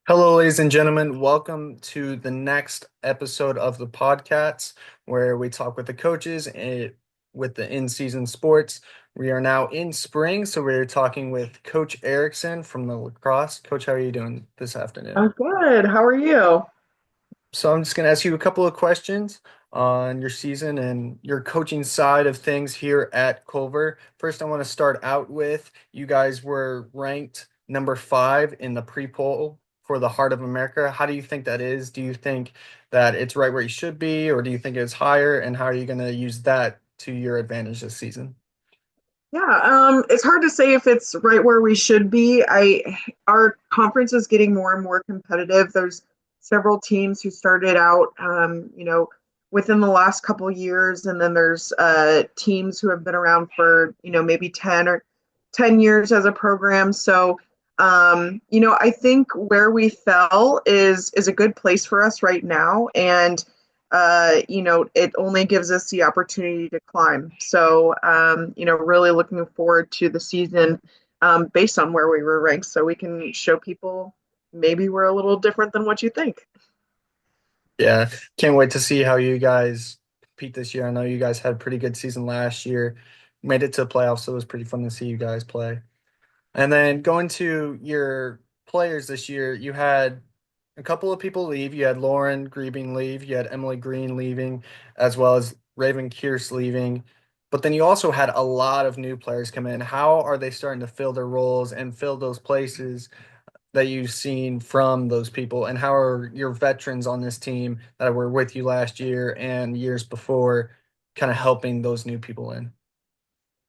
Hello, ladies and gentlemen. Welcome to the next episode of the PodCats, where we talk with the coaches and with the in-season sports. We are now in spring, so we're talking with Coach Erickson from the lacrosse. Coach, how are you doing this afternoon? I'm good. How are you? So I'm just going to ask you a couple of questions on your season and your coaching side of things here at Culver. First, I want to start out with you guys were ranked number 5 in the pre-poll for the Heart of America. How do you think that is? Do you think that it's right where you should be, or do you think it's higher? And how are you going to use that to your advantage this season? It's hard to say if it's right where we should be. Our conference is getting more and more competitive. There's several teams who started out, within the last couple years, and then there's teams who have been around for, maybe 10 years as a program. So, I think where we fell is a good place for us right now, and it only gives us the opportunity to climb. So, really looking forward to the season based on where we were ranked so we can show people maybe we're a little different than what you think. Yeah, can't wait to see how you guys compete this year. I know you guys had a pretty good season last year, made it to playoffs, so it was pretty fun to see you guys play. And then going to your players this year, you had a couple of people leave. You had Lauren Griebing leave, you had Emily Green leaving, as well as Raven Kearse leaving. But then you also had a lot of new players come in. How are they starting to fill their roles and fill those places that you've seen from those people? And how are your veterans on this team that were with you last year and years before kind of helping those new people in?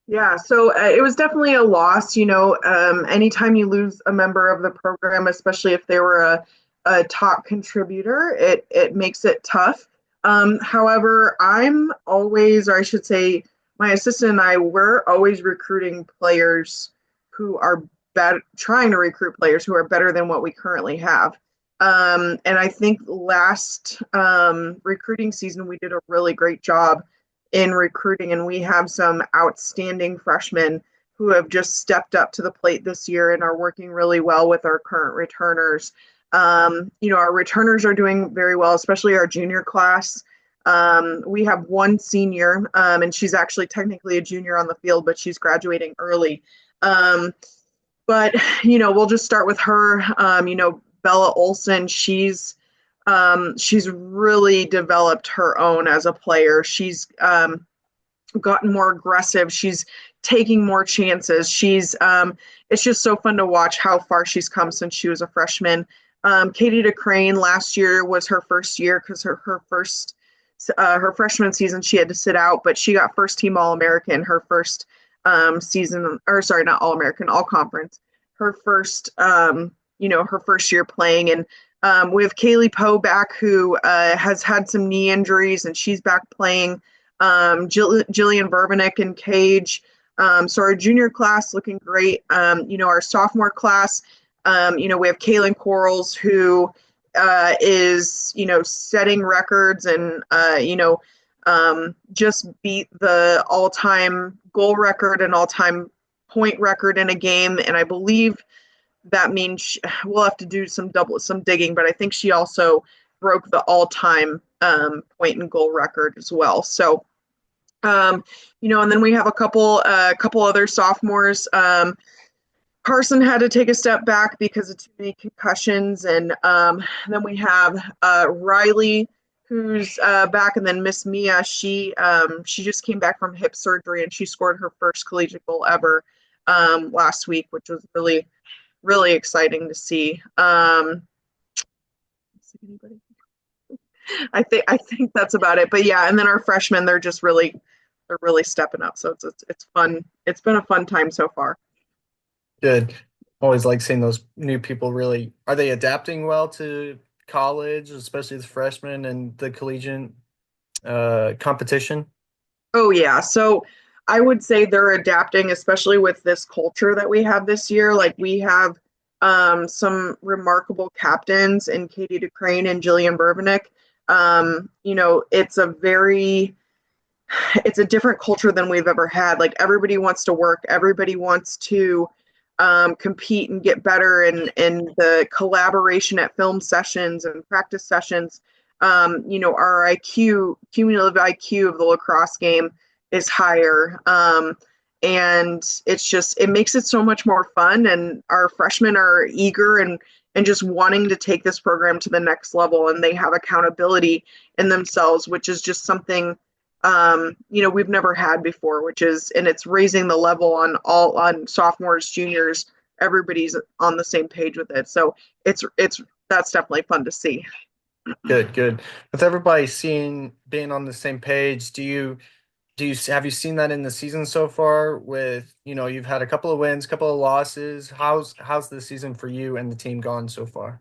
Yeah, so it was definitely a loss. Anytime you lose a member of the program, especially if they were a top contributor, it makes it tough. However, I'm always, or I should say, my assistant and I were always recruiting players who are better, trying to recruit players who are better than what we currently have. And I think last recruiting season, we did a really great job in recruiting, and we have some outstanding freshmen who have just stepped up to the plate this year and are working really well with our current returners. Our returners are doing very well, especially our junior class. We have one senior, and she's actually technically a junior on the field, but she's graduating early. But we'll just start with her. Bella Olson, she's really developed her own as a player. She's gotten more aggressive. She's taking more chances. It's just so fun to watch how far she's come since she was a freshman. Katie DeCrane last year was her first year because her freshman season she had to sit out, but she got first team All American her first season, or sorry, not All American, All Conference. Her first, her first year playing, and we have Kaylee Poe back, who has had some knee injuries, and she's back playing. Jillian Vervinick and Cage. So our junior class looking great. Our sophomore class, we have Kaylin Quarles, who is, setting records and, just beat the all-time goal record and all-time point record in a game. And I believe that means we'll have to do some digging, but I think she also broke the all-time point and goal record as well. So, and then we have a couple other sophomores. Carson had to take a step back because of too many concussions, and then we have Riley, who's back, and then Miss Mia. She just came back from hip surgery, and she scored her first collegiate goal ever last week, which was really really exciting to see. I think that's about it. But yeah, and then our freshmen, they're really stepping up. So it's fun. It's been a fun time so far. Good. Always like seeing those new people really. Are they adapting well to college, especially the freshmen and the collegiate competition? Oh yeah. So I would say they're adapting, especially with this culture that we have this year. Like we have some remarkable captains in Katie DeCrane and Jillian Burbannick. It's a different culture than we've ever had. Like everybody wants to work, everybody wants to compete and get better, and the collaboration at film sessions and practice sessions. Our IQ, cumulative IQ of the lacrosse game is higher. And it makes it so much more fun. And our freshmen are eager and just wanting to take this program to the next level. And they have accountability in themselves, which is just something we've never had before, and it's raising the level on sophomores, juniors, everybody's on the same page with it. So it's that's definitely fun to see. Good, good. With everybody being on the same page, have you seen that in the season so far with, you've had a couple of wins, couple of losses. How's the season for you and the team gone so far?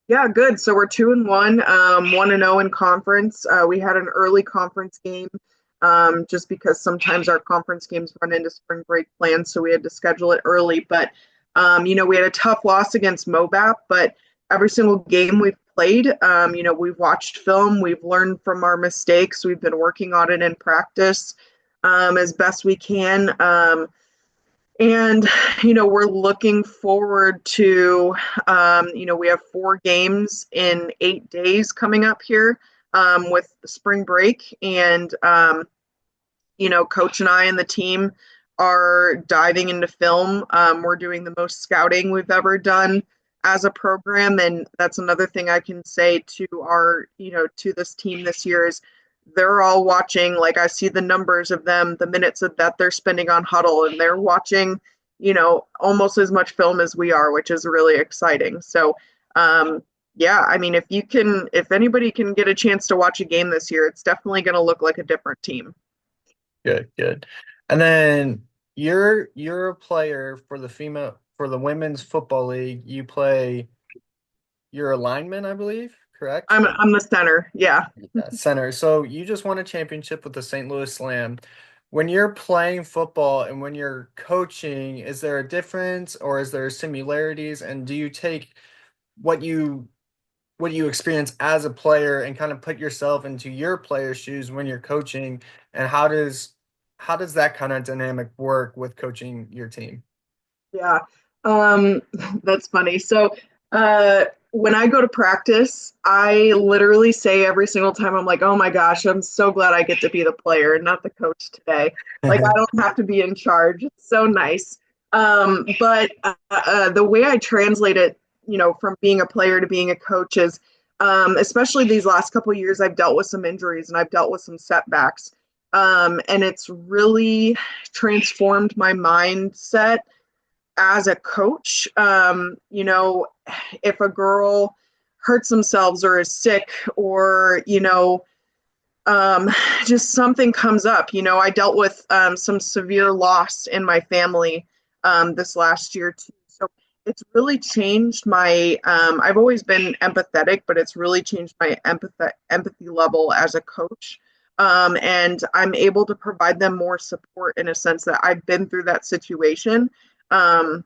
Yeah, good. So we're 2-1, 1-0 in conference. We had an early conference game, just because sometimes our conference games run into spring break plans, so we had to schedule it early. But we had a tough loss against Mobap, but every single game we've played, we've watched film, we've learned from our mistakes, we've been working on it in practice as best we can. And we're looking forward to, we have 4 games in 8 days coming up here with spring break. And, Coach and I and the team are diving into film. We're doing the most scouting we've ever done as a program. And that's another thing I can say to to this team this year is they're all watching. Like, I see the numbers of them, the minutes that they're spending on huddle, and they're watching, almost as much film as we are, which is really exciting. So, yeah, I mean, if anybody can get a chance to watch a game this year, it's definitely going to look like a different team. Good, good. And then you're a player for the women's football league. You're a lineman, I believe, correct? I'm the center. Yeah. Yeah, center. So you just won a championship with the St. Louis Slam. When you're playing football and when you're coaching, is there a difference or is there similarities? And do you take what you what you experience as a player and kind of put yourself into your player's shoes when you're coaching? And how does that kind of dynamic work with coaching your team? Yeah, um, that's funny. So, when I go to practice, I literally say every single time, I'm like, "Oh my gosh, I'm so glad I get to be the player and not the coach today. Like, I don't have to be in charge. It's so nice." But the way I translate it, from being a player to being a coach is, especially these last couple of years, I've dealt with some injuries and I've dealt with some setbacks, and it's really transformed my mindset as a coach. If a girl hurts themselves or is sick, or um, just something comes up. I dealt with some severe loss in my family this last year too. So it's really changed my. I've always been empathetic, but it's really changed my empathy level as a coach. And I'm able to provide them more support in a sense that I've been through that situation. Um,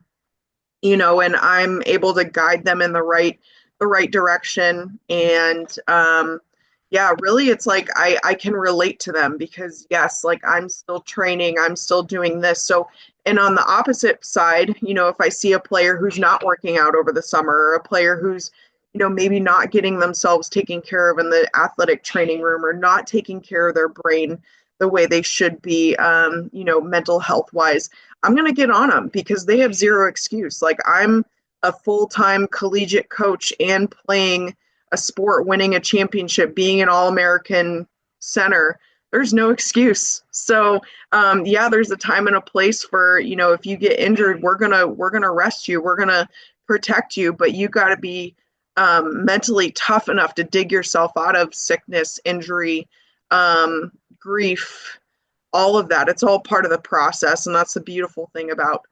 and I'm able to guide them in the right direction. And yeah, really, it's like I can relate to them because yes, like I'm still training, I'm still doing this. So, and on the opposite side, if I see a player who's not working out over the summer, or a player who's maybe not getting themselves taken care of in the athletic training room, or not taking care of their brain the way they should be, mental health wise, I'm going to get on them because they have zero excuse. Like, I'm a full-time collegiate coach and playing a sport, winning a championship, being an All-American center. There's no excuse. So, yeah, there's a time and a place for, if you get injured, we're gonna rest you, we're gonna protect you, but you got to be mentally tough enough to dig yourself out of sickness, injury, grief, all of that. It's all part of the process, and that's the beautiful thing about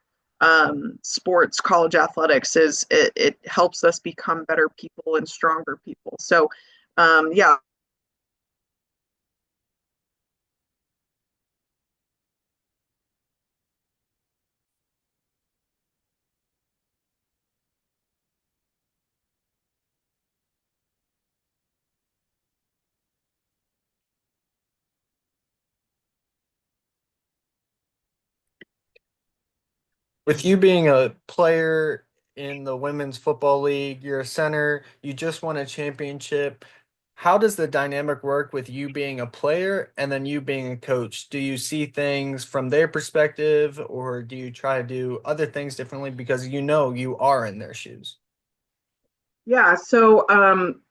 sports, college athletics, is it helps us become better people and stronger people. So, yeah. With you being a player in the women's football league, you're a center, you just won a championship. How does the dynamic work with you being a player and then you being a coach? Do you see things from their perspective, or do you try to do other things differently because you know you are in their shoes? Yeah, so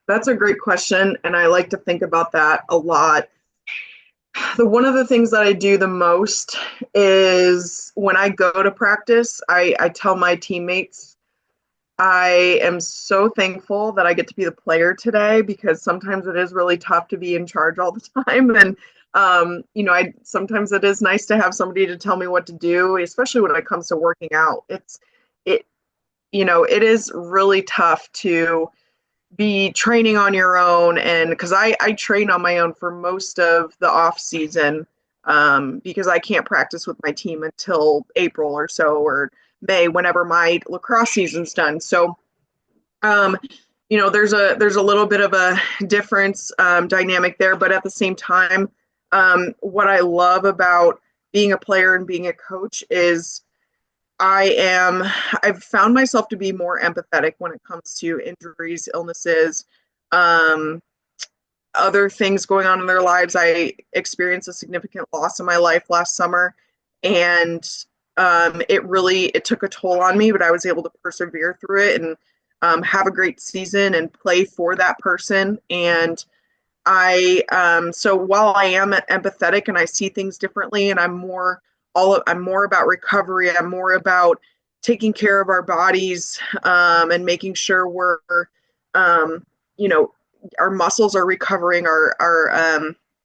that's a great question, and I like to think about that a lot. One of the things that I do the most is when I go to practice, I tell my teammates I am so thankful that I get to be the player today because sometimes it is really tough to be in charge all the time. And I sometimes it is nice to have somebody to tell me what to do, especially when it comes to working out. It it is really tough to be training on your own, and because I train on my own for most of the off season, because I can't practice with my team until April or so, or May, whenever my lacrosse season's done. So um, there's a little bit of a difference, dynamic there, but at the same time, what I love about being a player and being a coach is I've found myself to be more empathetic when it comes to injuries, illnesses, um, other things going on in their lives. I experienced a significant loss in my life last summer, and it took a toll on me, but I was able to persevere through it and have a great season and play for that person. And so while I am empathetic and I see things differently, and I'm more about recovery. I'm more about taking care of our bodies, and making sure um, you know, our muscles are recovering, our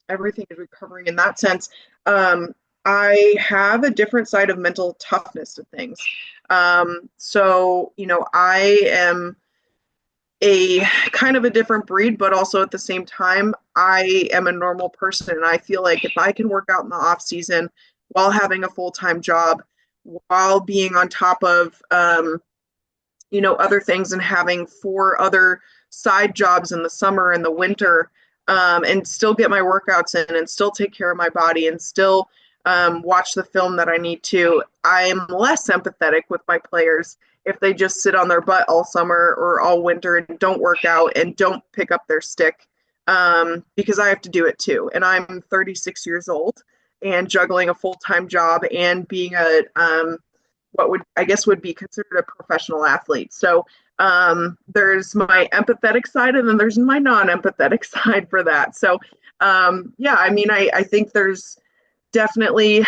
everything is recovering in that sense. Um, I have a different side of mental toughness to things. I am a kind of a different breed, but also at the same time, I am a normal person. And I feel like if I can work out in the off season while having a full time job, while being on top of, other things and having four other side jobs in the summer and the winter, and still get my workouts in and still take care of my body and still watch the film that I need to, I'm less empathetic with my players if they just sit on their butt all summer or all winter and don't work out and don't pick up their stick, because I have to do it too. And I'm 36 years old and juggling a full time job and being what would I guess would be considered a professional athlete. So there's my empathetic side and then there's my non empathetic side for that. So yeah, I mean, I think there's definitely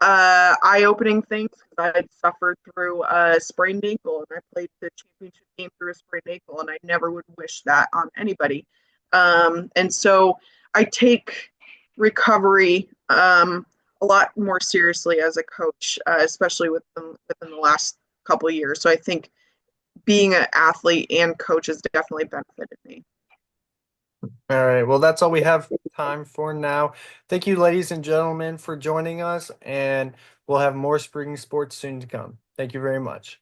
eye-opening things because I had suffered through a sprained ankle and I played the championship game through a sprained ankle, and I never would wish that on anybody. And so I take recovery a lot more seriously as a coach, especially within the last couple of years. So I think being an athlete and coach has definitely benefited me. All right. Well, that's all we have time for now. Thank you, ladies and gentlemen, for joining us, and we'll have more spring sports soon to come. Thank you very much.